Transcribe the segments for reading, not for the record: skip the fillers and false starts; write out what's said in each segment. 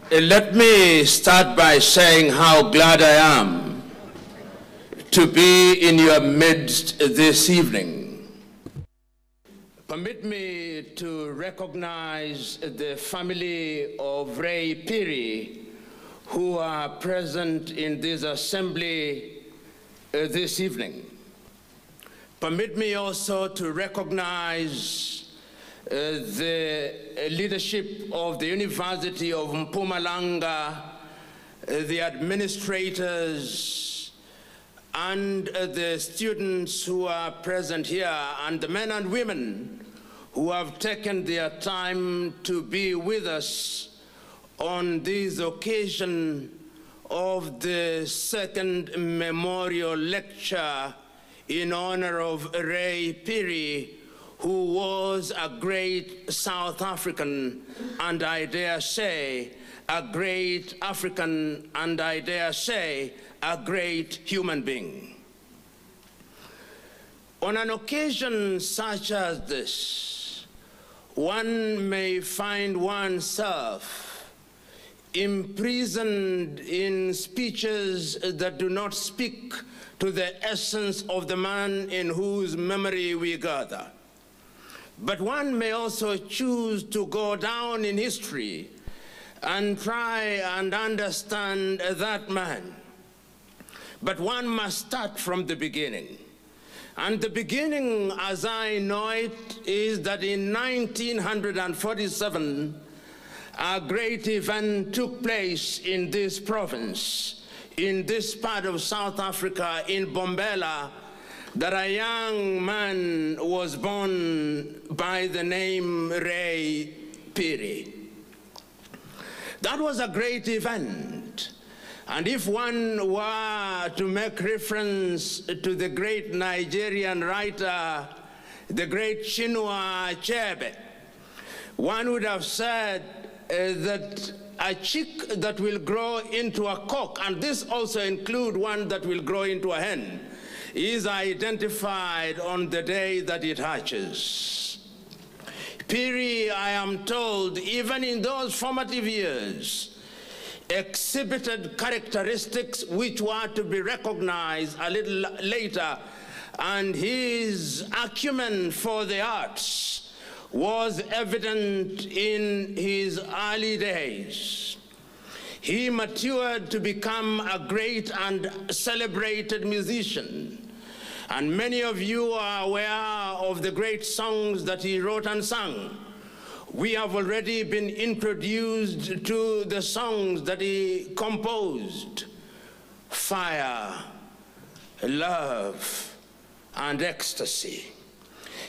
Let me start by saying how glad I am to be in your midst this evening. Permit me to recognize the family of Ray Piri who are present in this assembly this evening. Permit me also to recognize the leadership of the University of Mpumalanga, the administrators, and the students who are present here, and the men and women who have taken their time to be with us on this occasion of the second memorial lecture in honor of Ray Piri, who was a great South African, and I dare say, a great African, and I dare say, a great human being. On an occasion such as this, one may find oneself imprisoned in speeches that do not speak to the essence of the man in whose memory we gather. But one may also choose to go down in history and try and understand that man. But one must start from the beginning. And the beginning, as I know it, is that in 1947, a great event took place in this province, in this part of South Africa, in Bombela, that a young man was born by the name Ray Piri. That was a great event. And if one were to make reference to the great Nigerian writer, the great Chinua Achebe, one would have said that a chick that will grow into a cock, and this also includes one that will grow into a hen, is identified on the day that it hatches. Piri, I am told, even in those formative years, exhibited characteristics which were to be recognized a little later, and his acumen for the arts was evident in his early days. He matured to become a great and celebrated musician. And many of you are aware of the great songs that he wrote and sang. We have already been introduced to the songs that he composed: Fire, Love, and Ecstasy.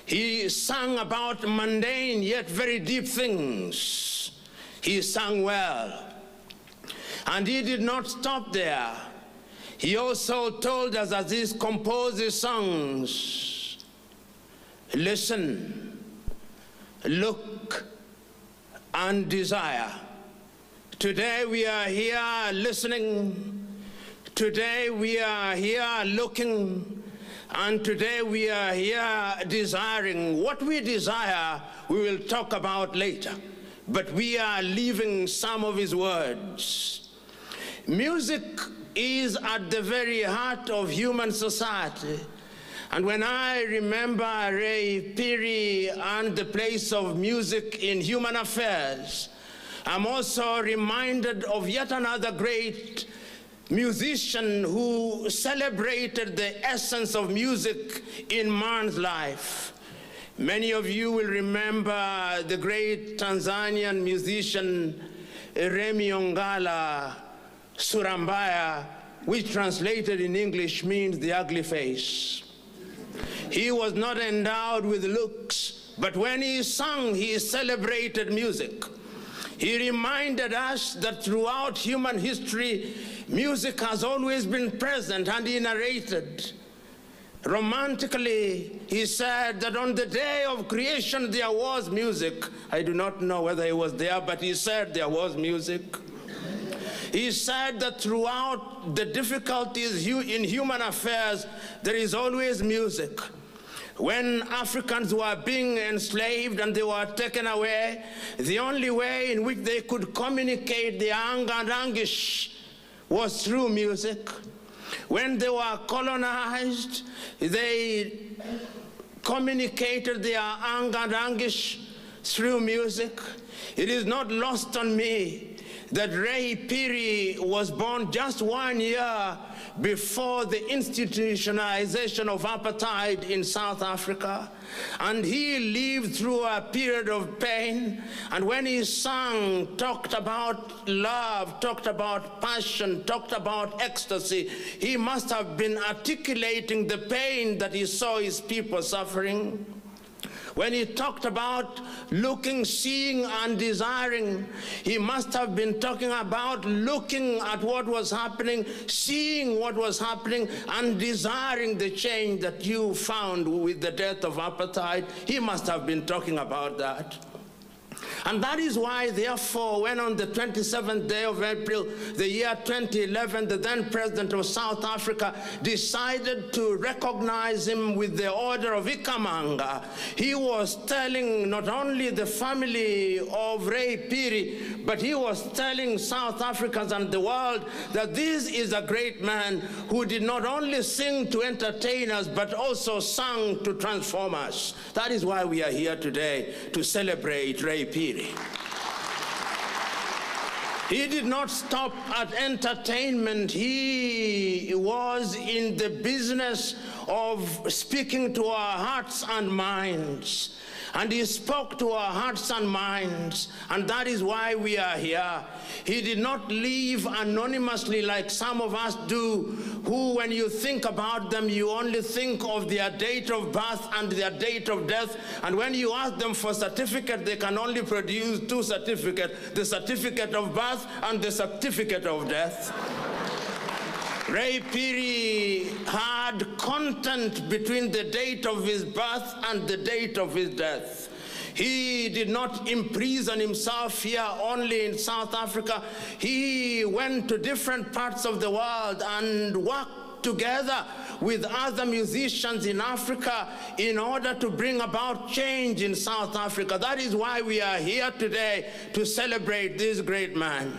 He sang about mundane yet very deep things. He sang well. And he did not stop there. He also told us, as he composed his songs, listen, look, and desire. Today we are here listening. Today we are here looking. And today we are here desiring. What we desire, we will talk about later. But we are leaving some of his words. Music is at the very heart of human society. And when I remember Ray Piri and the place of music in human affairs, I'm also reminded of yet another great musician who celebrated the essence of music in man's life. Many of you will remember the great Tanzanian musician Remi Ongala Surambaya, which translated in English means the ugly face. He was not endowed with looks, but when he sang, he celebrated music. He reminded us that throughout human history, music has always been present, and he narrated. Romantically, he said that on the day of creation there was music. I do not know whether he was there, but he said there was music. He said that throughout the difficulties in human affairs, there is always music. When Africans were being enslaved and they were taken away, the only way in which they could communicate their anger and anguish was through music. When they were colonized, they communicated their anger and anguish through music. It is not lost on me that Ray Phiri was born just 1 year before the institutionalization of apartheid in South Africa. And he lived through a period of pain. And when he sang, talked about love, talked about passion, talked about ecstasy, he must have been articulating the pain that he saw his people suffering. When he talked about looking, seeing, and desiring, he must have been talking about looking at what was happening, seeing what was happening, and desiring the change that you found with the death of apartheid. He must have been talking about that. And that is why, therefore, when on the 27th day of April, the year 2011, the then president of South Africa decided to recognize him with the Order of Ikamanga, he was telling not only the family of Ray Phiri, but he was telling South Africans and the world that this is a great man who did not only sing to entertain us, but also sang to transform us. That is why we are here today, to celebrate Ray Phiri. He did not stop at entertainment. He was in the business of speaking to our hearts and minds. And he spoke to our hearts and minds, and that is why we are here. He did not live anonymously like some of us do, who, when you think about them, you only think of their date of birth and their date of death, and when you ask them for certificate, they can only produce two certificates, the certificate of birth and the certificate of death. Ray Phiri had content between the date of his birth and the date of his death. He did not imprison himself here only in South Africa. He went to different parts of the world and worked together with other musicians in Africa in order to bring about change in South Africa. That is why we are here today to celebrate this great man.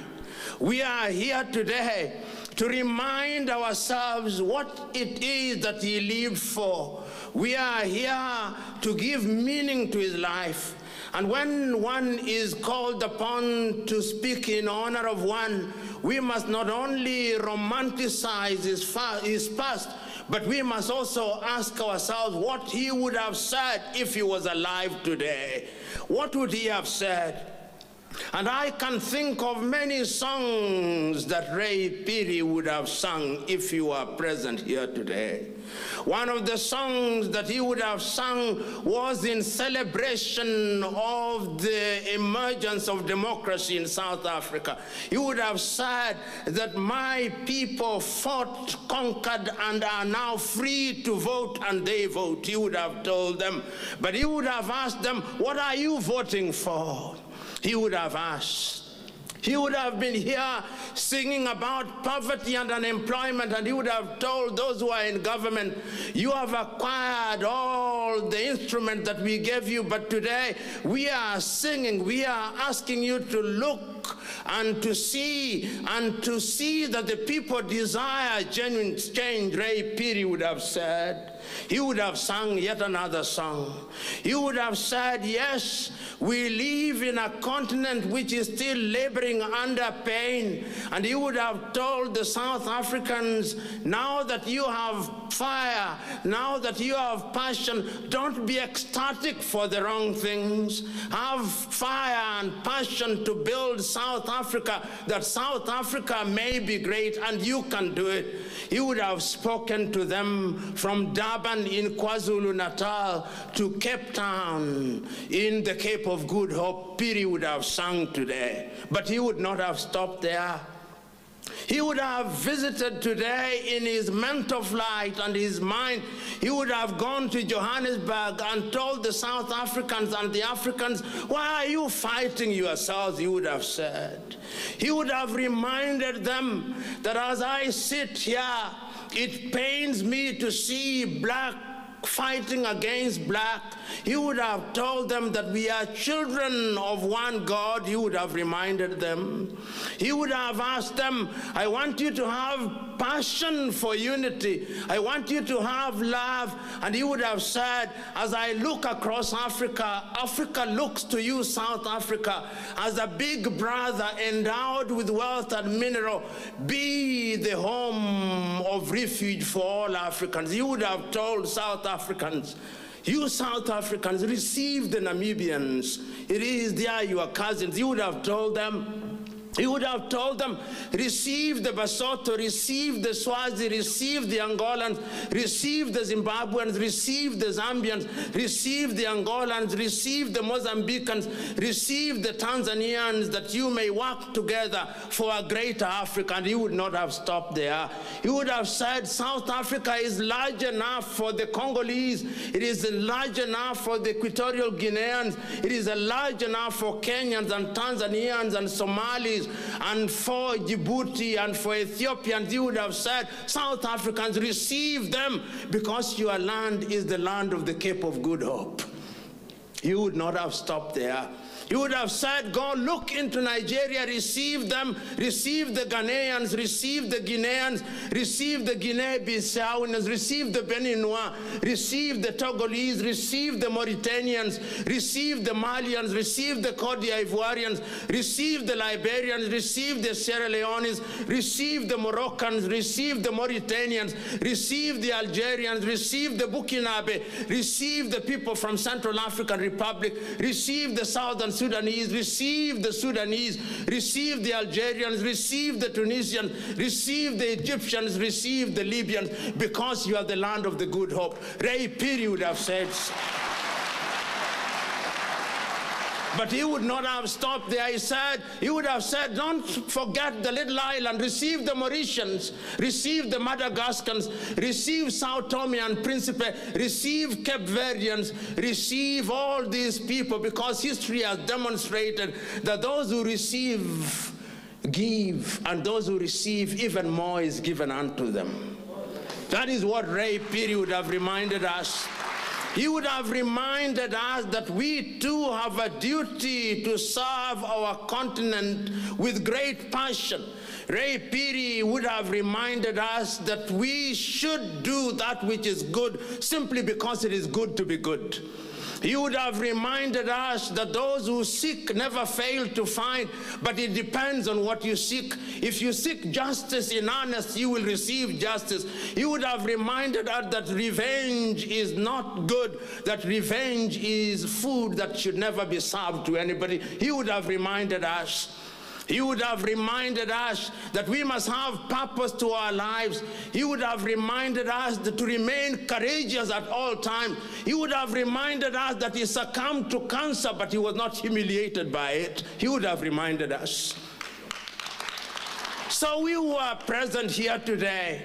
We are here today to remind ourselves what it is that he lived for. We are here to give meaning to his life. And when one is called upon to speak in honor of one, we must not only romanticize his past, but we must also ask ourselves what he would have said if he was alive today. What would he have said? And I can think of many songs that Ray Phiri would have sung if he were present here today. One of the songs that he would have sung was in celebration of the emergence of democracy in South Africa. He would have said that my people fought, conquered, and are now free to vote, and they vote. He would have told them. But he would have asked them, what are you voting for? He would have asked. He would have been here singing about poverty and unemployment, and he would have told those who are in government, you have acquired all the instruments that we gave you, but today we are singing, we are asking you to look and to see that the people desire genuine change. Ray Phiri would have said. He would have sung yet another song. He would have said, yes, we live in a continent which is still laboring under pain. And he would have told the South Africans, now that you have fire, now that you have passion, don't be ecstatic for the wrong things. Have fire and passion to build South Africa, that South Africa may be great and you can do it. He would have spoken to them from Durban in KwaZulu-Natal to Cape Town in the Cape of Good Hope. Phiri would have sung today, but he would not have stopped there. He would have visited today in his mental flight and his mind. He would have gone to Johannesburg and told the South Africans and the Africans, why are you fighting yourselves, he would have said. He would have reminded them that as I sit here, it pains me to see black fighting against black, he would have told them that we are children of one God. He would have reminded them. He would have asked them, I want you to have passion for unity. I want you to have love. And he would have said, as I look across Africa, Africa looks to you, South Africa, as a big brother endowed with wealth and mineral. Be the home of refuge for all Africans. He would have told South Africans, you South Africans, receive the Namibians. It is there your cousins. He would have told them, receive the Basotho, receive the Swazi, receive the Angolans, receive the Zimbabweans, receive the Zambians, receive the Angolans, receive the Mozambicans, receive the Tanzanians, that you may work together for a greater Africa. And he would not have stopped there. He would have said, South Africa is large enough for the Congolese, it is large enough for the Equatorial Guineans, it is large enough for Kenyans and Tanzanians and Somalis, and for Djibouti and for Ethiopians. You would have said, South Africans, receive them, because your land is the land of the Cape of Good Hope. You would not have stopped there. You would have said, go look into Nigeria, receive them, receive the Ghanaians, receive the Guineans, receive the Guinea-Bissauans, receive the Beninois, receive the Togolese, receive the Mauritanians, receive the Malians, receive the Cote d'Ivoirians, receive the Liberians, receive the Sierra Leones, receive the Moroccans, receive the Mauritanians, receive the Algerians, receive the Burkinabe, receive the people from Central African Republic, receive the Southern Sudanese, receive the Sudanese, receive the Algerians, receive the Tunisians, receive the Egyptians, receive the Libyans, because you are the land of the good hope. Ray Piri would have said so. But he would not have stopped there. He would have said, don't forget the little island. Receive the Mauritians, receive the Madagascans, receive Sao Tome and Principe, receive Cape Verdeans, receive all these people, because history has demonstrated that those who receive give, and those who receive even more is given unto them. That is what Ray Piri would have reminded us. He would have reminded us that we too have a duty to serve our continent with great passion. Ray Piri would have reminded us that we should do that which is good simply because it is good to be good. He would have reminded us that those who seek never fail to find, but it depends on what you seek. If you seek justice in earnest, you will receive justice. He would have reminded us that revenge is not good, that revenge is food that should never be served to anybody. He would have reminded us. He would have reminded us that we must have purpose to our lives. He would have reminded us that to remain courageous at all times. He would have reminded us that he succumbed to cancer, but he was not humiliated by it. He would have reminded us. So we who are present here today,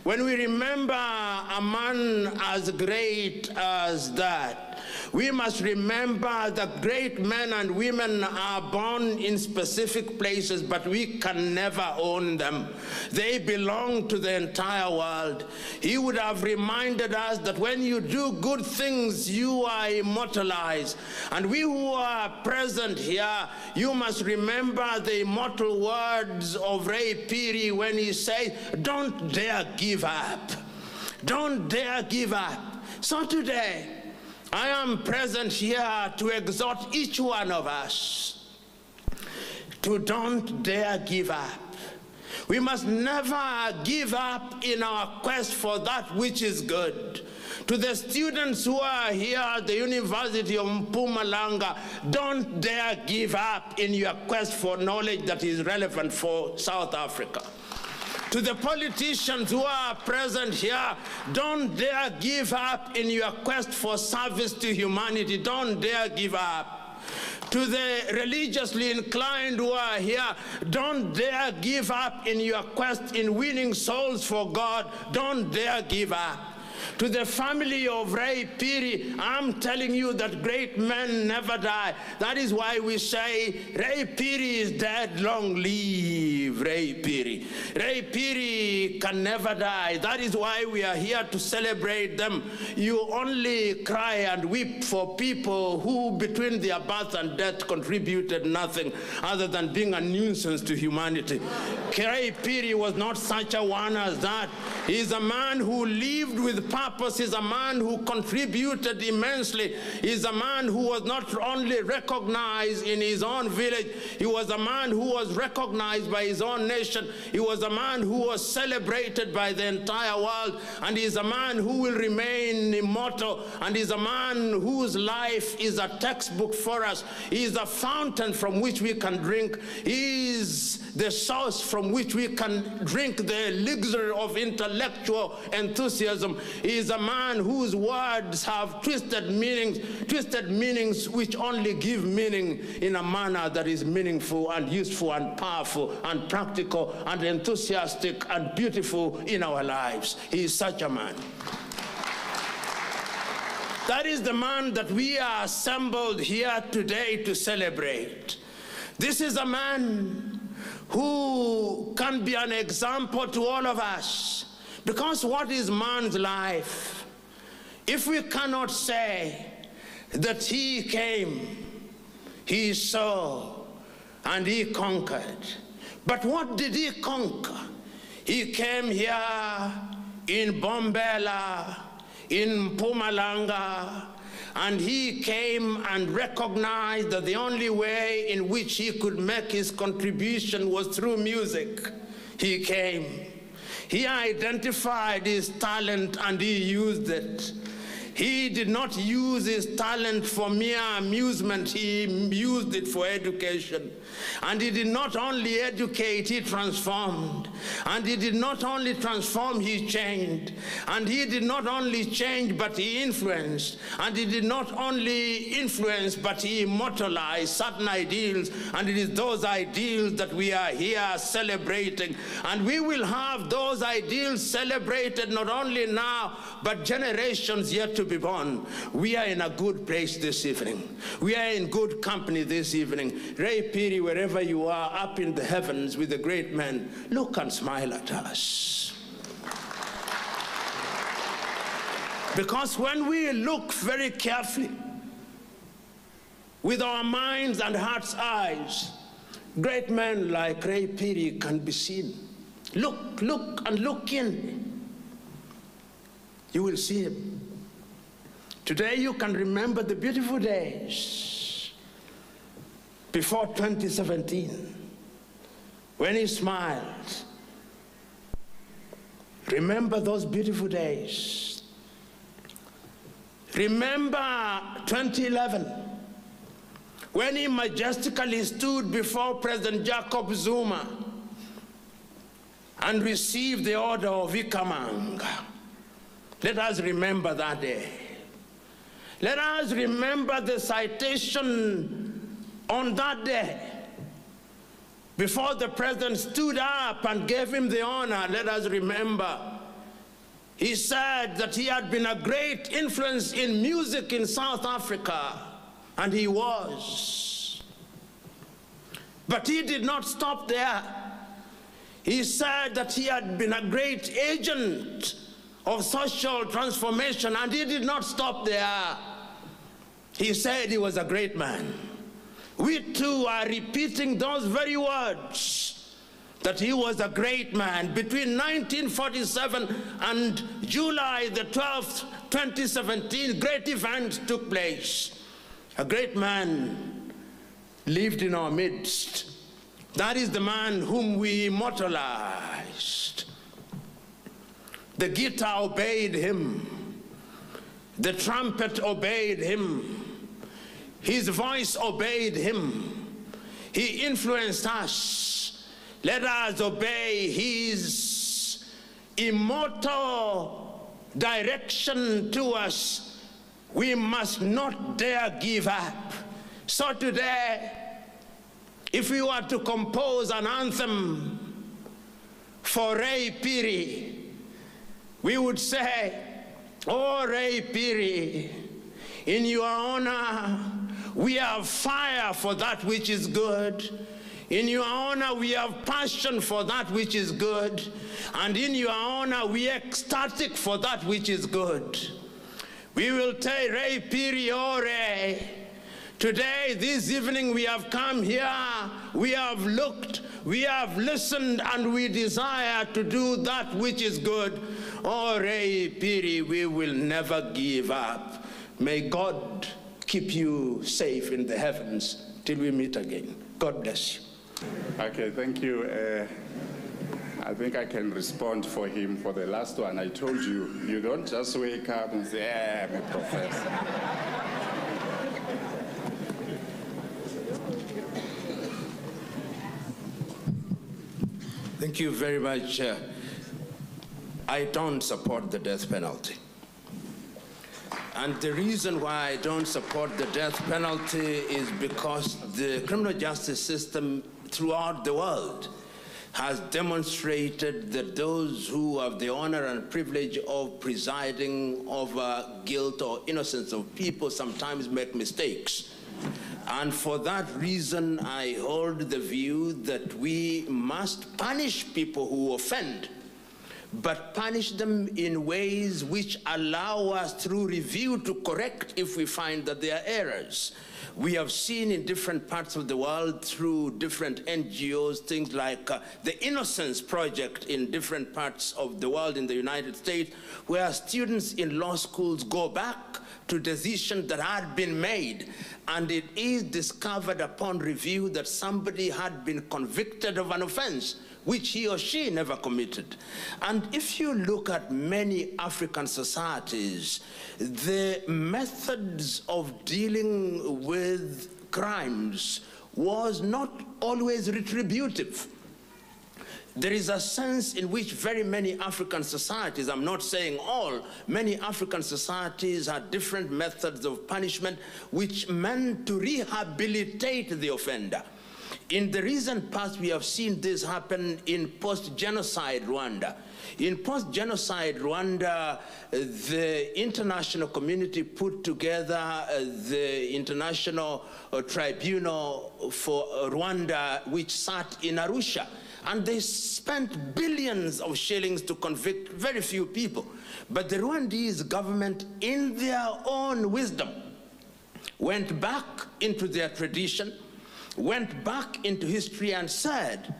when we remember a man as great as that, we must remember that great men and women are born in specific places, but we can never own them. They belong to the entire world. He would have reminded us that when you do good things, you are immortalized. And we who are present here, you must remember the immortal words of Ray Piri when he says, don't dare give up. Don't dare give up. So today, I am present here to exhort each one of us to don't dare give up. We must never give up in our quest for that which is good. To the students who are here at the University of Mpumalanga, don't dare give up in your quest for knowledge that is relevant for South Africa. To the politicians who are present here, don't dare give up in your quest for service to humanity. Don't dare give up. To the religiously inclined who are here, don't dare give up in your quest in winning souls for God. Don't dare give up. To the family of Ray Piri, I'm telling you that great men never die. That is why we say, Ray Piri is dead, long live forgive Ray Phiri. Ray Phiri can never die. That is why we are here to celebrate them. You only cry and weep for people who, between their birth and death, contributed nothing other than being a nuisance to humanity. Ray Phiri was not such a one as that. He is a man who lived with purpose. He is a man who contributed immensely. He is a man who was not only recognized in his own village, he was a man who was recognized by his own nation. He was a man who was celebrated by the entire world, and he is a man who will remain immortal, and he is a man whose life is a textbook for us. He is a fountain from which we can drink. He is the source from which we can drink the elixir of intellectual enthusiasm. He is a man whose words have twisted meanings which only give meaning in a manner that is meaningful and useful and powerful and practical and enthusiastic and beautiful in our lives. He is such a man. That is the man that we are assembled here today to celebrate. This is a man who can be an example to all of us. Because what is man's life? If we cannot say that he came, he saw, and he conquered. But what did he conquer? He came here in Bombela, in Mpumalanga, and he came and recognized that the only way in which he could make his contribution was through music. He came. He identified his talent and he used it. He did not use his talent for mere amusement. He used it for education. And he did not only educate, he transformed. And he did not only transform, he changed. And he did not only change, but he influenced. And he did not only influence, but he immortalized certain ideals. And it is those ideals that we are here celebrating. And we will have those ideals celebrated not only now, but generations yet to be born. We are in a good place this evening. We are in good company this evening. Ray Phiri, wherever you are, up in the heavens with the great men, look and smile at us. Because when we look very carefully, with our minds and heart's eyes, great men like Ray Phiri can be seen. Look and look in. You will see him. Today you can remember the beautiful days before 2017 when he smiled. Remember those beautiful days. Remember 2011 when he majestically stood before President Jacob Zuma and received the order of Ikamanga. Let us remember that day. Let us remember the citation on that day. Before the president stood up and gave him the honor, let us remember, he said that he had been a great influence in music in South Africa, and he was. But he did not stop there. He said that he had been a great agent of social transformation, and he did not stop there. He said he was a great man. We too are repeating those very words, that he was a great man. Between 1947 and July the 12th, 2017, great events took place. A great man lived in our midst. That is the man whom we immortalized. The guitar obeyed him. The trumpet obeyed him. His voice obeyed him. He influenced us. Let us obey his immortal direction to us. We must not dare give up. So today, if we were to compose an anthem for Ray Phiri, we would say, "Oh, Ray Phiri, in your honor, we have fire for that which is good. In your honor, we have passion for that which is good. And in your honor, we are ecstatic for that which is good. We will say, Re Piriore. Today, this evening, we have come here, we have looked, we have listened, and we desire to do that which is good. Oh, Re Piri, we will never give up. May God keep you safe in the heavens till we meet again. God bless you. Okay, thank you. I think I can respond for him for the last one. I told you, you don't just wake up and say, I'm a professor. Thank you very much. I don't support the death penalty. And the reason why I don't support the death penalty is because the criminal justice system throughout the world has demonstrated that those who have the honor and privilege of presiding over guilt or innocence of people sometimes make mistakes. And for that reason, I hold the view that we must punish people who offend, but punish them in ways which allow us through review to correct if we find that there are errors. We have seen in different parts of the world through different NGOs, things like the Innocence Project in different parts of the world in the United States, where students in law schools go back to decisions that had been made, and it is discovered upon review that somebody had been convicted of an offense which he or she never committed. And if you look at many African societies, the methods of dealing with crimes was not always retributive. There is a sense in which very many African societies, I'm not saying all, many African societies had different methods of punishment which meant to rehabilitate the offender. In the recent past, we have seen this happen in post-genocide Rwanda. In post-genocide Rwanda, the international community put together the International Tribunal for Rwanda, which sat in Arusha. And they spent billions of shillings to convict very few people. But the Rwandese government, in their own wisdom, went back into their tradition, went back into history and said,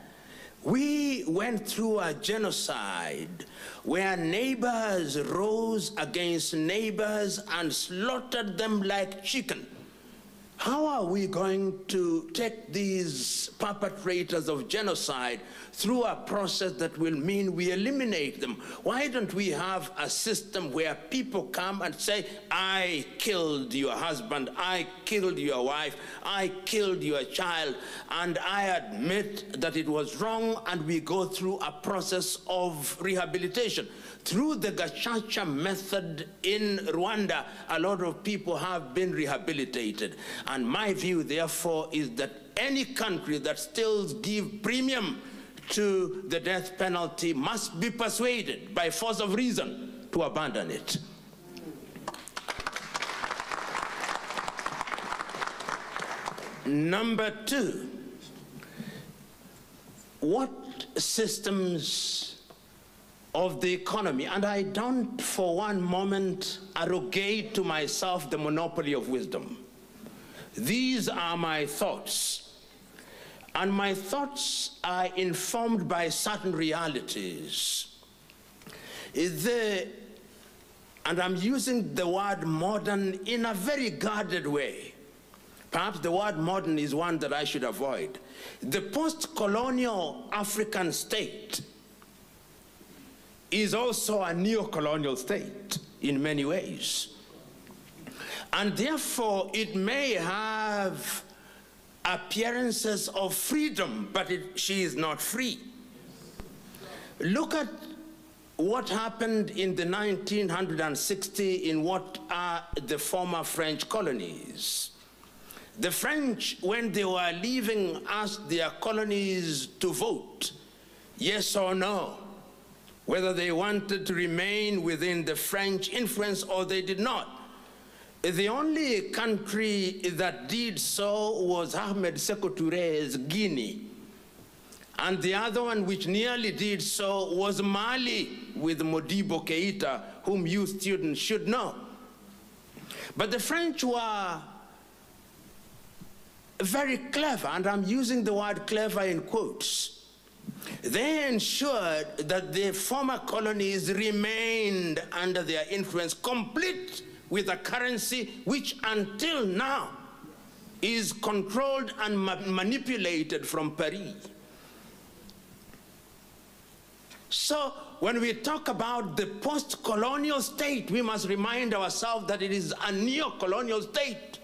we went through a genocide where neighbors rose against neighbors and slaughtered them like chicken. How are we going to take these perpetrators of genocide through a process that will mean we eliminate them? Why don't we have a system where people come and say, I killed your husband, I killed your wife, I killed your child, and I admit that it was wrong, and we go through a process of rehabilitation. Through the Gacaca method in Rwanda, a lot of people have been rehabilitated. And my view, therefore, is that any country that still gives premium to the death penalty must be persuaded by force of reason to abandon it. Number two, what systems of the economy, and I don't for one moment arrogate to myself the monopoly of wisdom. These are my thoughts, and my thoughts are informed by certain realities. And I'm using the word modern in a very guarded way. Perhaps the word modern is one that I should avoid. The post-colonial African state is also a neo-colonial state in many ways. And therefore, it may have appearances of freedom, but she is not free. Look at what happened in the 1960 in what are the former French colonies. The French, when they were leaving, asked their colonies to vote, yes or no, whether they wanted to remain within the French influence or they did not. The only country that did so was Ahmed Sékou Touré's Guinea. And the other one which nearly did so was Mali with Modibo Keita, whom you students should know. But the French were very clever, and I'm using the word clever in quotes. They ensured that the former colonies remained under their influence, complete with a currency which until now is controlled and manipulated from Paris. So when we talk about the post-colonial state, we must remind ourselves that it is a neo-colonial state.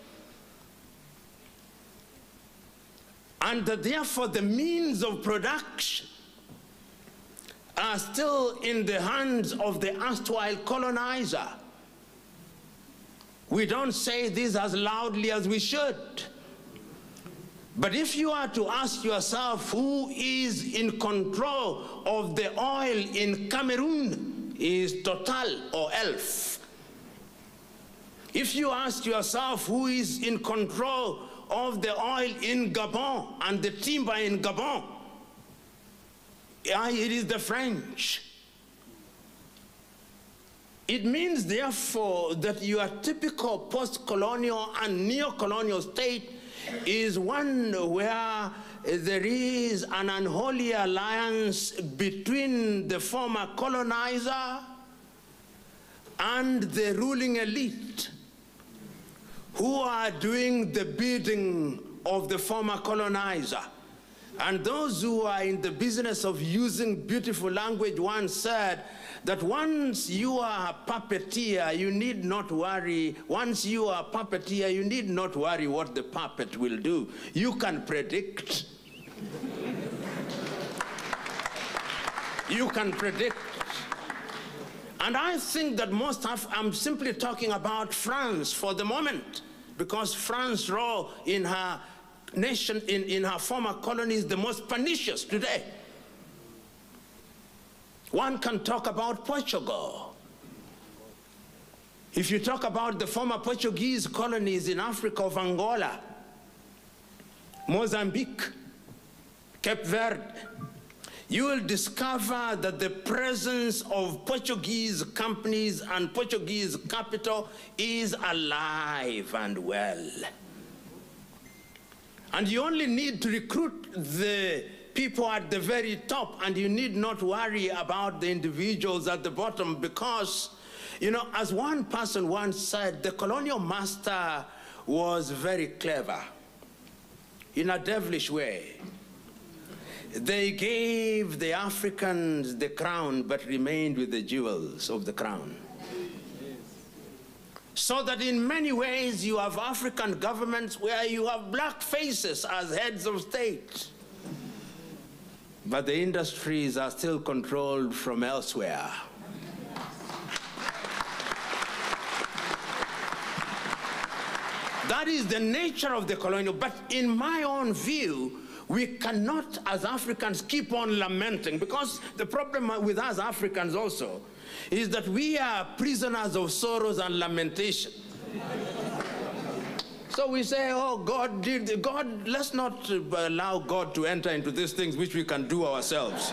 And that therefore the means of production are still in the hands of the erstwhile colonizer. We don't say this as loudly as we should. But if you are to ask yourself who is in control of the oil in Cameroon, is Total or ELF? If you ask yourself who is in control of the oil in Gabon and the timber in Gabon, it is the French. It means, therefore, that your typical post-colonial and neo-colonial state is one where there is an unholy alliance between the former colonizer and the ruling elite, who are doing the bidding of the former colonizer. And those who are in the business of using beautiful language once said that once you are a puppeteer, you need not worry. Once you are a puppeteer, you need not worry what the puppet will do. You can predict. You can predict. And I think that I'm simply talking about France for the moment, because France's role in her nation, in her former colony, is the most pernicious today. One can talk about Portugal. If you talk about the former Portuguese colonies in Africa of Angola, Mozambique, Cape Verde, you will discover that the presence of Portuguese companies and Portuguese capital is alive and well. And you only need to recruit the people at the very top, and you need not worry about the individuals at the bottom, because, you know, as one person once said, the colonial master was very clever in a devilish way. They gave the Africans the crown, but remained with the jewels of the crown. So that in many ways you have African governments where you have black faces as heads of state, but the industries are still controlled from elsewhere. That is the nature of the colonial. But in my own view, we cannot, as Africans, keep on lamenting, because the problem with us Africans also is that we are prisoners of sorrows and lamentation. So we say, oh, God, let's not allow God to enter into these things which we can do ourselves.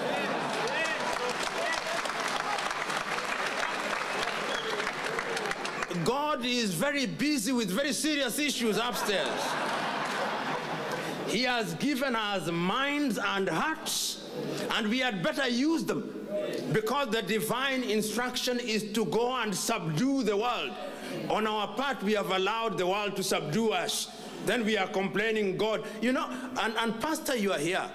God is very busy with very serious issues upstairs. He has given us minds and hearts, and we had better use them, because the divine instruction is to go and subdue the world. On our part, we have allowed the world to subdue us. Then we are complaining, God, you know, and Pastor, you are here.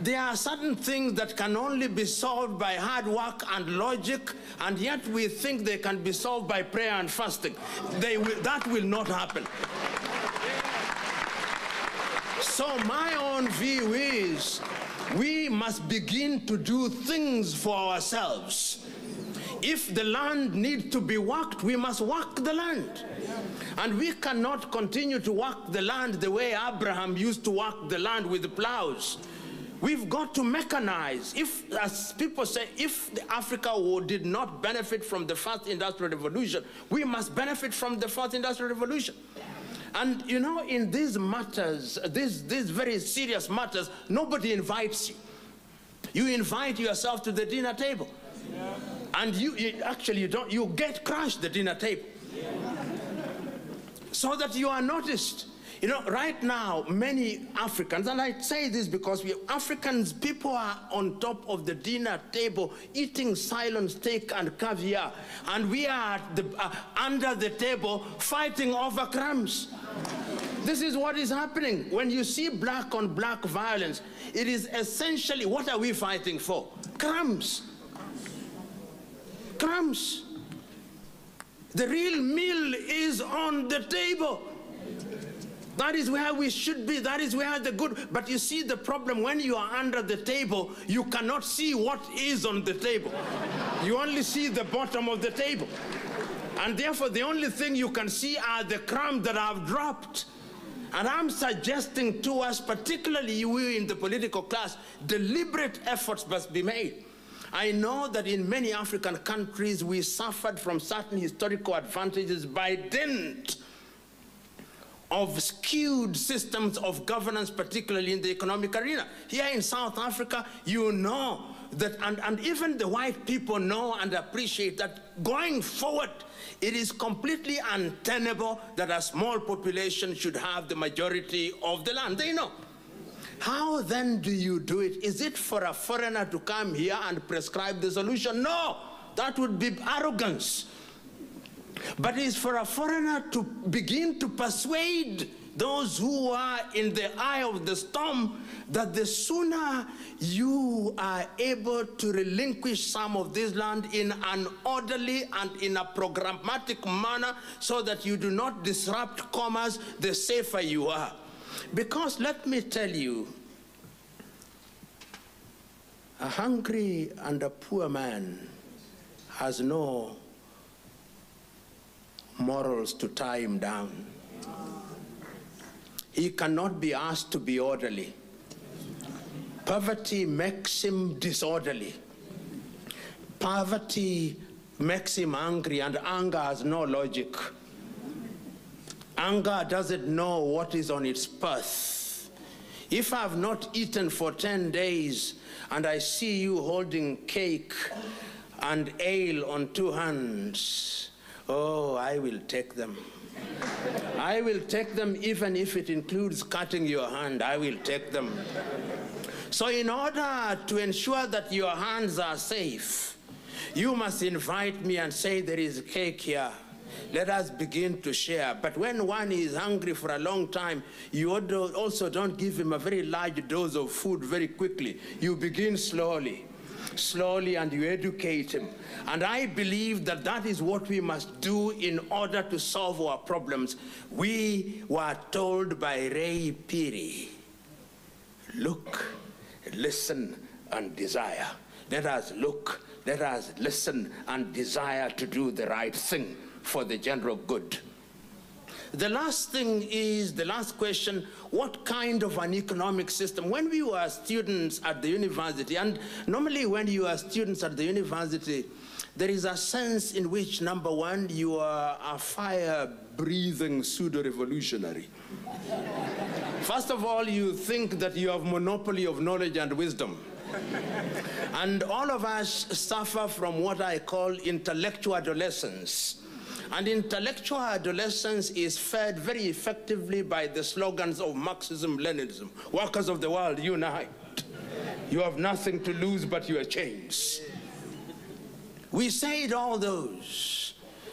There are certain things that can only be solved by hard work and logic, and yet we think they can be solved by prayer and fasting. That will not happen. So my own view is we must begin to do things for ourselves. If the land needs to be worked, we must work the land. And we cannot continue to work the land the way Abraham used to work the land with the plows. We've got to mechanize. If, as people say, if Africa did not benefit from the first industrial revolution, we must benefit from the fourth industrial revolution. And you know, in these matters, these very serious matters, nobody invites you. You invite yourself to the dinner table. Yeah. And you get crushed the dinner table. Yeah. So that you are noticed. You know, right now, many Africans, and I say this because Africans, people are on top of the dinner table eating silent steak and caviar, and we are under the table fighting over crumbs. This is what is happening. When you see black on black violence, it is essentially, what are we fighting for? Crumbs. Crumbs. The real meal is on the table. That is where we should be. That is where the good. But you see the problem, when you are under the table, you cannot see what is on the table. You only see the bottom of the table. And therefore, the only thing you can see are the crumbs that have dropped. And I'm suggesting to us, particularly we in the political class, deliberate efforts must be made. I know that in many African countries, we suffered from certain historical advantages by dint of skewed systems of governance, particularly in the economic arena. Here in South Africa, you know that, and even the white people know and appreciate that going forward, it is completely untenable that a small population should have the majority of the land. They know. How then do you do it? Is it for a foreigner to come here and prescribe the solution? No, that would be arrogance. But it's for a foreigner to begin to persuade those who are in the eye of the storm that the sooner you are able to relinquish some of this land in an orderly and in a programmatic manner so that you do not disrupt commerce, the safer you are. Because let me tell you, a hungry and a poor man has no morals to tie him down. He cannot be asked to be orderly. Poverty makes him disorderly. Poverty makes him angry, and anger has no logic. Anger doesn't know what is on its path. If I have not eaten for 10 days and I see you holding cake and ale on 2 hands, oh, I will take them. I will take them even if it includes cutting your hand. I will take them. So in order to ensure that your hands are safe, you must invite me and say, there is cake here. Let us begin to share. But when one is hungry for a long time, you also don't give him a very large dose of food very quickly. You begin slowly, and you educate him. And I believe that that is what we must do in order to solve our problems. We were told by Ray Piri, look, listen, and desire. Let us look, let us listen, and desire to do the right thing for the general good. The last thing is, the last question, what kind of an economic system? When we were students at the university, and normally when you are students at the university, there is a sense in which, number one, you are a fire-breathing pseudo-revolutionary. First of all, you think that you have monopoly of knowledge and wisdom. And all of us suffer from what I call intellectual adolescence. And intellectual adolescence is fed very effectively by the slogans of Marxism-Leninism. Workers of the world, unite. You have nothing to lose but your chains. We said all those.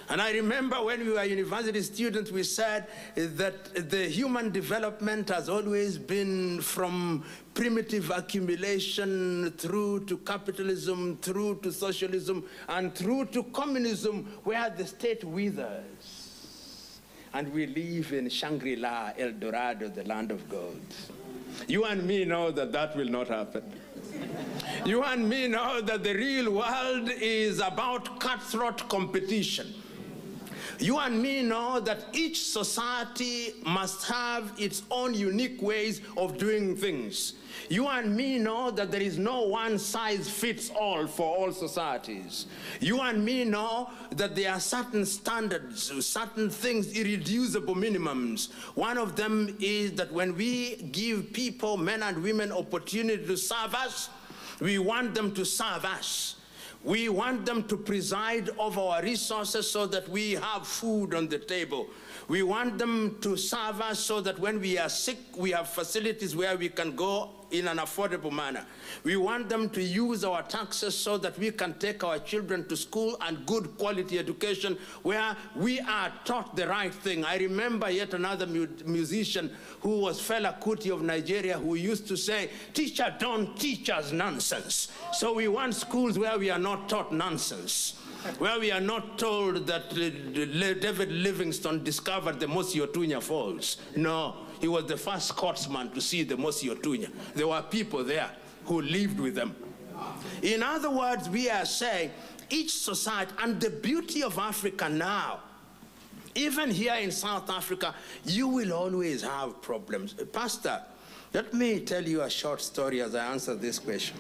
And I remember when we were university students, we said that the human development has always been from primitive accumulation through to capitalism, through to socialism, and through to communism, where the state withers. And we live in Shangri-La, El Dorado, the land of gold. You and me know that that will not happen. You and me know that the real world is about cutthroat competition. You and me know that each society must have its own unique ways of doing things. You and me know that there is no one size fits all for all societies. You and me know that there are certain standards, certain things, irreducible minimums. One of them is that when we give people, men and women, opportunity to serve us, we want them to serve us. We want them to preside over our resources so that we have food on the table. We want them to serve us so that when we are sick, we have facilities where we can go in an affordable manner. We want them to use our taxes so that we can take our children to school and good quality education where we are taught the right thing. I remember yet another musician who was Fela Kuti of Nigeria, who used to say, "Teacher, don't teach us nonsense." So we want schools where we are not taught nonsense, where we are not told that David Livingstone discovered the Mosi Otunya Falls. No, he was the first Scotsman to see the Mosi Otunya. There were people there who lived with them. In other words, we are saying each society, and the beauty of Africa now, even here in South Africa, you will always have problems. Pastor, let me tell you a short story as I answer this question.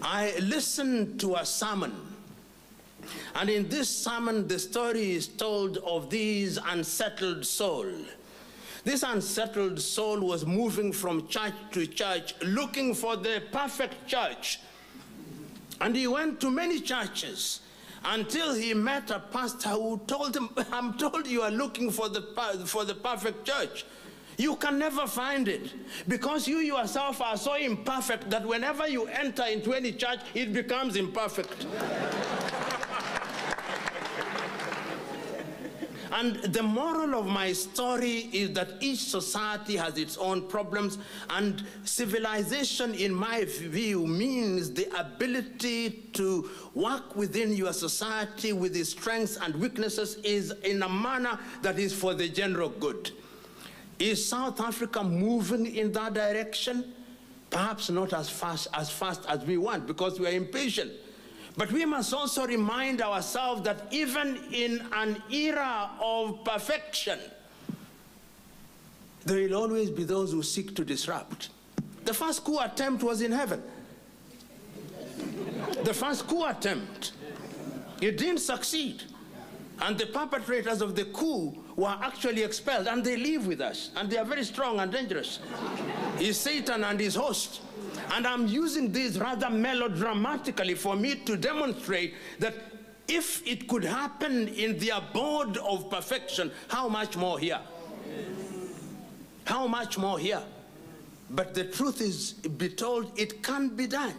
I listened to a sermon, and in this sermon, the story is told of this unsettled soul. This unsettled soul was moving from church to church, looking for the perfect church. And he went to many churches until he met a pastor who told him, "I'm told you are looking for the perfect church. You can never find it because you yourself are so imperfect that whenever you enter into any church, it becomes imperfect." And the moral of my story is that each society has its own problems, and civilization, in my view, means the ability to work within your society with its strengths and weaknesses is in a manner that is for the general good. Is South Africa moving in that direction? Perhaps not as fast as we want because we are impatient. But we must also remind ourselves that even in an era of perfection, there will always be those who seek to disrupt. The first coup attempt was in heaven. The first coup attempt, it didn't succeed. And the perpetrators of the coup were actually expelled, and they live with us, and they are very strong and dangerous. It's Satan and his host. And I'm using this rather melodramatically for me to demonstrate that if it could happen in the abode of perfection, how much more here? How much more here? But the truth is, be told, it can be done.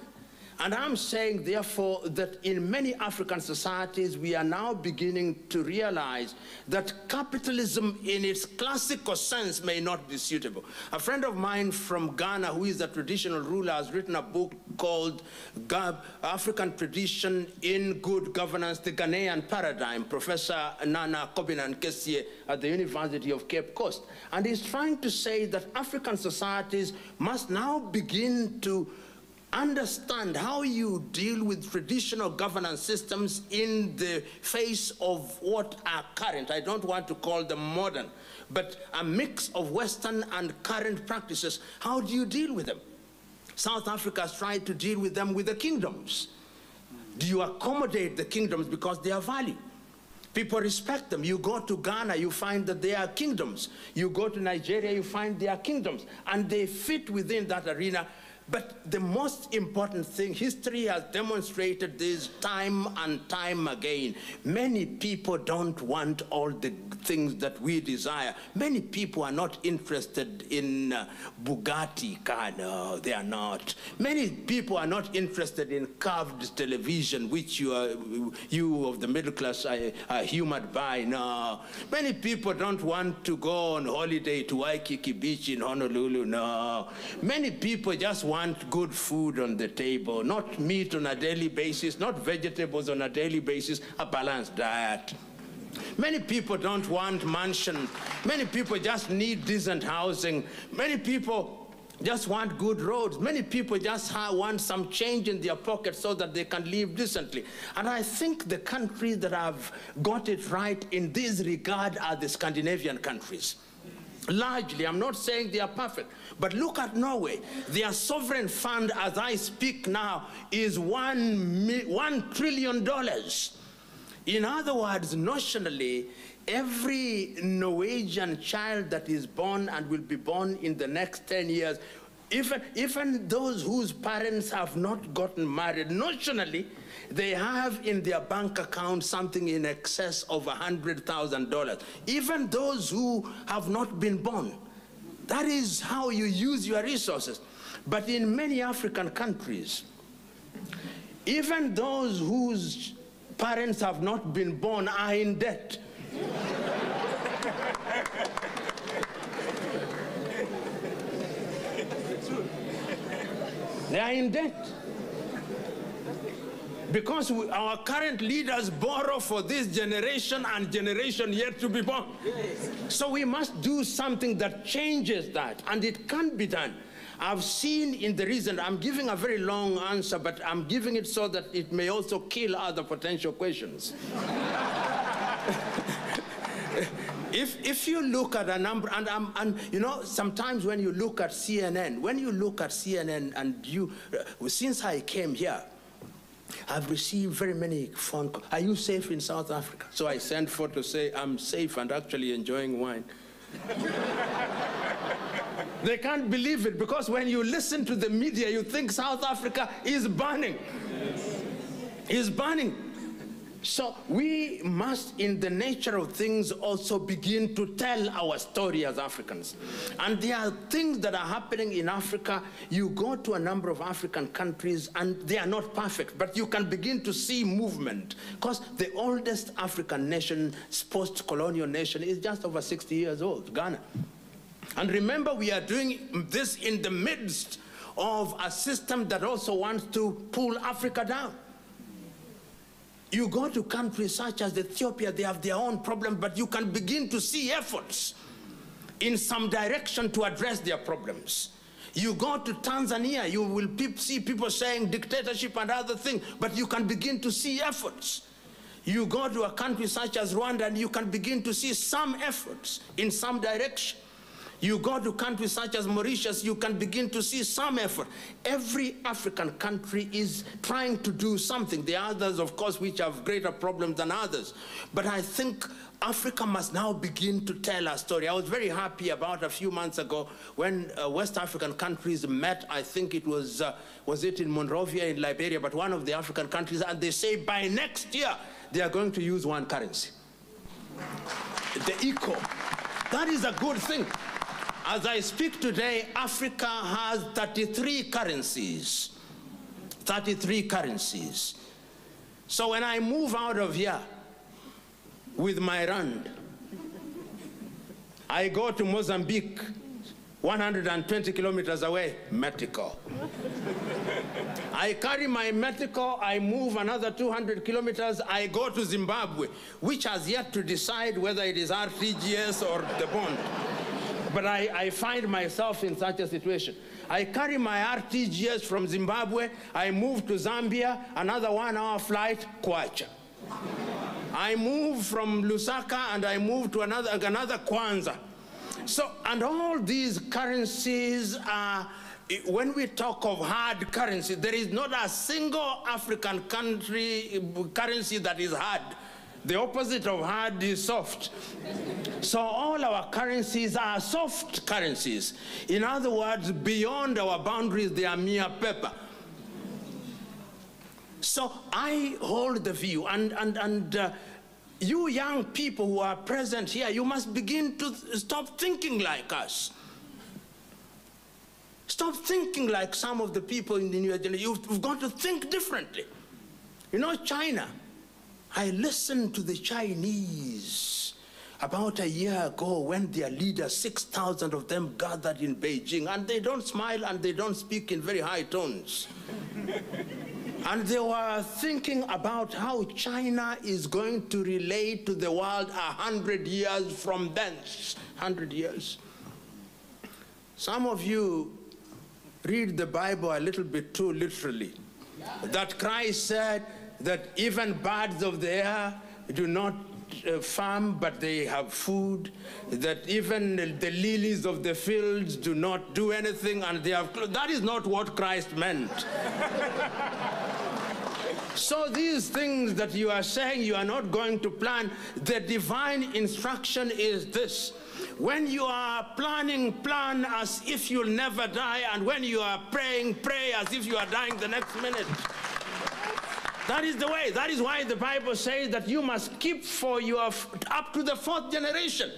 And I'm saying, therefore, that in many African societies, we are now beginning to realize that capitalism in its classical sense may not be suitable. A friend of mine from Ghana, who is a traditional ruler, has written a book called African Tradition in Good Governance, the Ghanaian Paradigm, Professor Nana Kobinan-Kessie at the University of Cape Coast. And he's trying to say that African societies must now begin to understand how you deal with traditional governance systems in the face of what are current. I don't want to call them modern, but a mix of Western and current practices. How do you deal with them? South Africa has tried to deal with them with the kingdoms. Do you accommodate the kingdoms because they are value? People respect them. You go to Ghana, you find that they are kingdoms. You go to Nigeria, you find they are kingdoms. And they fit within that arena. But the most important thing, history has demonstrated this time and time again. Many people don't want all the things that we desire. Many people are not interested in Bugatti car. No, they are not. Many people are not interested in curved television, which you of the middle class are humored by. No. Many people don't want to go on holiday to Waikiki Beach in Honolulu. No. Many people just want good food on the table, not meat on a daily basis, not vegetables on a daily basis, a balanced diet. Many people don't want mansions. Many people just need decent housing. Many people just want good roads. Many people just want some change in their pocket so that they can live decently. And I think the countries that have got it right in this regard are the Scandinavian countries. Largely, I'm not saying they are perfect, but look at Norway. Their sovereign fund, as I speak now, is $1 trillion. In other words, notionally, every Norwegian child that is born and will be born in the next 10 years, even those whose parents have not gotten married, notionally, they have in their bank account something in excess of $100,000. Even those who have not been born. That is how you use your resources. But in many African countries, even those whose parents have not been born are in debt. They are in debt. Because our current leaders borrow for this generation and generation yet to be born. So we must do something that changes that, and it can be done. I've seen in the recent, I'm giving a very long answer, but I'm giving it so that it may also kill other potential questions. If you look at a number, and you know, sometimes when you look at CNN, and since I came here, I've received very many phone calls. Are you safe in South Africa? So I sent for to say I'm safe and actually enjoying wine. They can't believe it, because when you listen to the media, you think South Africa is burning. Is burning. So we must, in the nature of things, also begin to tell our story as Africans. And there are things that are happening in Africa. You go to a number of African countries, and they are not perfect, but you can begin to see movement. Because the oldest African nation, post-colonial nation, is just over 60 years old, Ghana. And remember, we are doing this in the midst of a system that also wants to pull Africa down. You go to countries such as Ethiopia, they have their own problem, but you can begin to see efforts in some direction to address their problems. You go to Tanzania, you will see people saying dictatorship and other things, but you can begin to see efforts. You go to a country such as Rwanda, and you can begin to see some efforts in some direction. You go to countries such as Mauritius, you can begin to see some effort. Every African country is trying to do something. There are others, of course, which have greater problems than others. But I think Africa must now begin to tell our story. I was very happy about a few months ago when West African countries met. I think it was it in Monrovia in Liberia, but one of the African countries, and they say by next year, they are going to use one currency. The ECO. That is a good thing. As I speak today, Africa has 33 currencies. 33 currencies. So when I move out of here with my rand, I go to Mozambique, 120 kilometers away, Metico. I carry my Metico, I move another 200 kilometers, I go to Zimbabwe, which has yet to decide whether it is RTGS or the bond. But I find myself in such a situation. I carry my RTGS from Zimbabwe, I move to Zambia, another 1-hour flight, Kwacha. I move from Lusaka and I move to another Kwanza. So, and all these currencies are, when we talk of hard currency, there is not a single African currency that is hard. The opposite of hard is soft. So all our currencies are soft currencies. In other words, beyond our boundaries, they are mere paper. So I hold the view, and you young people who are present here, you must begin to stop thinking like us. Stop thinking like some of the people in the new generation. You've got to think differently. You know, China. I listened to the Chinese about a year ago when their leaders, 6,000 of them, gathered in Beijing, and they don't smile and they don't speak in very high tones. And they were thinking about how China is going to relate to the world 100 years from thence. 100 years. Some of you read the Bible a little bit too literally. That Christ said that even birds of the air do not farm, but they have food, that even the lilies of the fields do not do anything and they have clothes. That is not what Christ meant. So these things that you are saying you are not going to plan, the divine instruction is this: when you are planning, plan as if you'll never die, and when you are praying, pray as if you are dying the next minute. That is the way. That is why the Bible says that you must keep for your up to the 4th generation.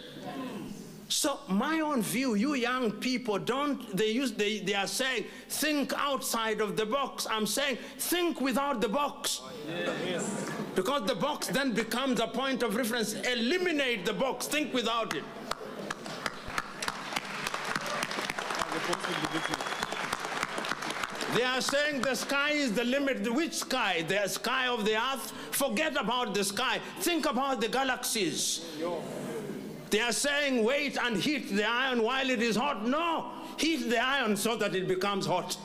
So my own view, you young people, they are saying, think outside of the box. I'm saying, think without the box. Yes. Because the box then becomes a point of reference. Eliminate the box, think without it. They are saying the sky is the limit. Which sky? The sky of the earth? Forget about the sky. Think about the galaxies. They are saying wait and heat the iron while it is hot. No, heat the iron so that it becomes hot.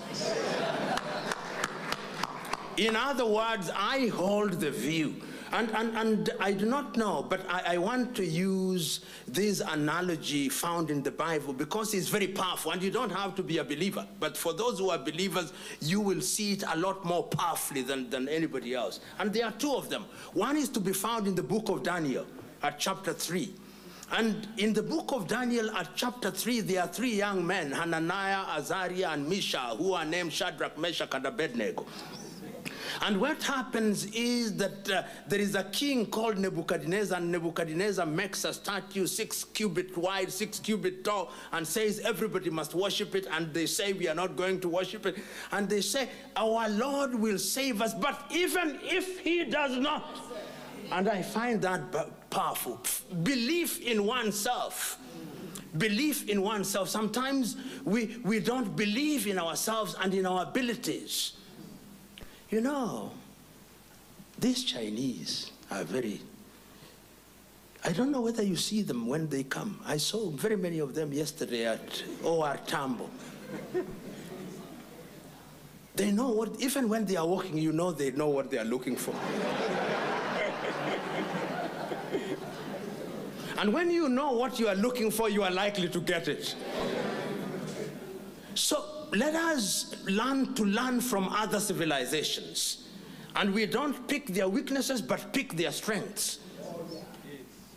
In other words, I hold the view. And I do not know, but I want to use this analogy found in the Bible because it's very powerful, and you don't have to be a believer. But for those who are believers, you will see it a lot more powerfully than anybody else. And there are two of them. One is to be found in the book of Daniel at chapter 3. And in the book of Daniel at chapter 3, there are 3 young men, Hananiah, Azariah, and Mishael, who are named Shadrach, Meshach, and Abednego. And what happens is that there is a king called Nebuchadnezzar, and Nebuchadnezzar makes a statue 6 cubits wide, 6 cubits tall, and says everybody must worship it, and they say we are not going to worship it. And they say, our Lord will save us, but even if he does not. And I find that powerful. Belief in oneself. Belief in oneself. Sometimes we don't believe in ourselves and in our abilities. You know, these Chinese are very, I don't know whether you see them when they come. I saw very many of them yesterday at OR Tambo. They know what, even when they are walking, you know they know what they are looking for. And when you know what you are looking for, you are likely to get it. So let us learn from other civilizations. And we don't pick their weaknesses, but pick their strengths.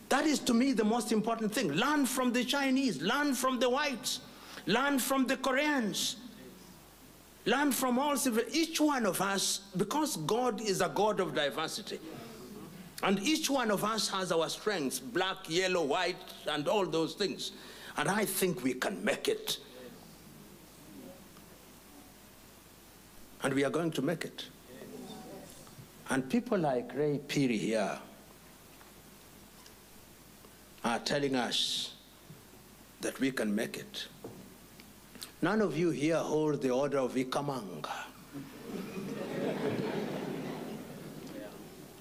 That is, to me, the most important thing. Learn from the Chinese, learn from the whites, learn from the Koreans, learn from all each one of us, because God is a God of diversity. And each one of us has our strengths, black, yellow, white, and all those things. And I think we can make it. And we are going to make it. And people like Ray Piri here are telling us that we can make it. None of you here hold the order of Ikamanga.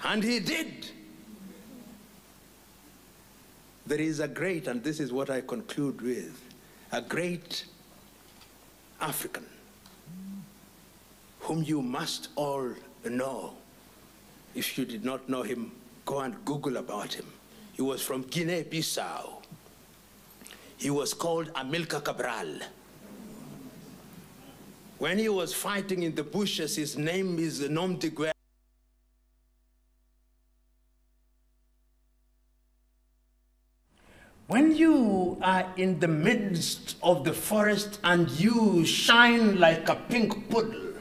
And he did. There is a great, and this is what I conclude with, a great African whom you must all know. If you did not know him, go and Google about him. He was from Guinea-Bissau. He was called Amilcar Cabral. When he was fighting in the bushes, his name is Nom de Guerre. When you are in the midst of the forest and you shine like a pink poodle,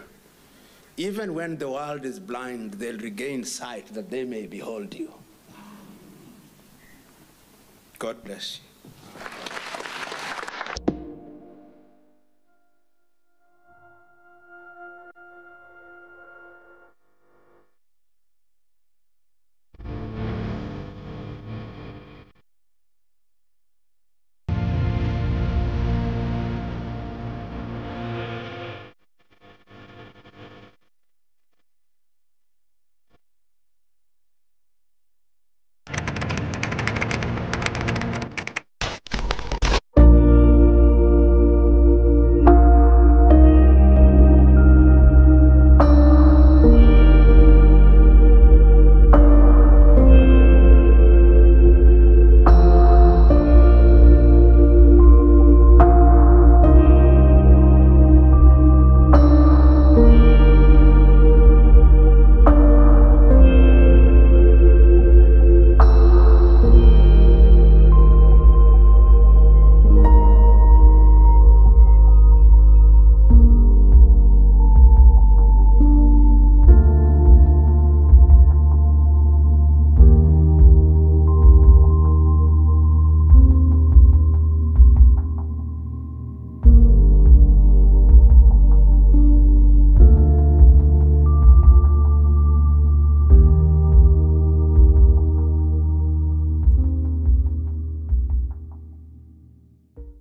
even when the world is blind, they'll regain sight that they may behold you. God bless you.